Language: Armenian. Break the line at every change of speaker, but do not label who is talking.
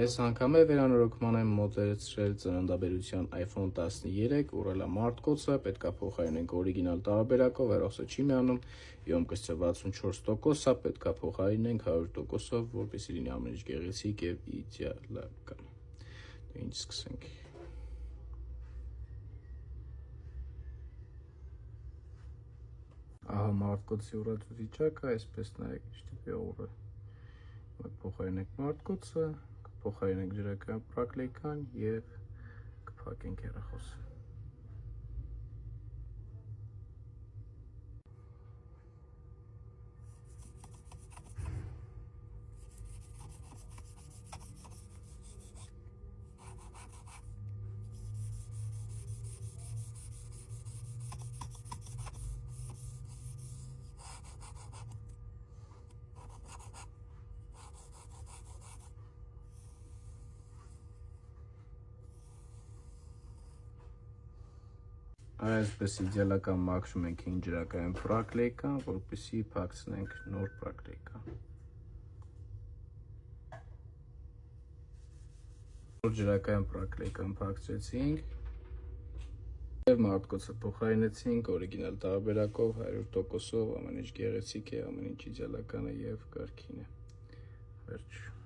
Այս անգամ է վերանորոգման եմ մոտեցրել ծննդաբերության iPhone 13, ուռել է մարտկոցը, պետք է փոխարինենք օրիգինալ տարբերակով, հեռախոսը չի միանում, յոմկոստը 64%, պետք է փոխարինենք 100%-ով, որպեսզի լինի ամեն ինչ գեղեցիկ եւ իդեալական։ Ինչ սկսենք։ Ահա մարտկոցի ուռած վիճակը, այսպես նայեք ինչ տիպի ուռը։ Փոխարինենք մարտկոցը, փոխարինենք ջրական պրակլեյկան եւ կփակենք հեռախոսը։ Այսպես իդեալական մաքրում ենք հին ջրական պրակլեյկան, որպեսզի փակցնենք նոր պրակլեյկան։ Նոր ջրական պրակլեյկան փակցրեցինք եւ մարտկոցը փոխարինեցինք օրիգինալ տարբերակով 100%-ով, ամեն ինչ գեղեցիկ է, ամեն ինչ իդեալական է եւ կարգին է։ Վերջ։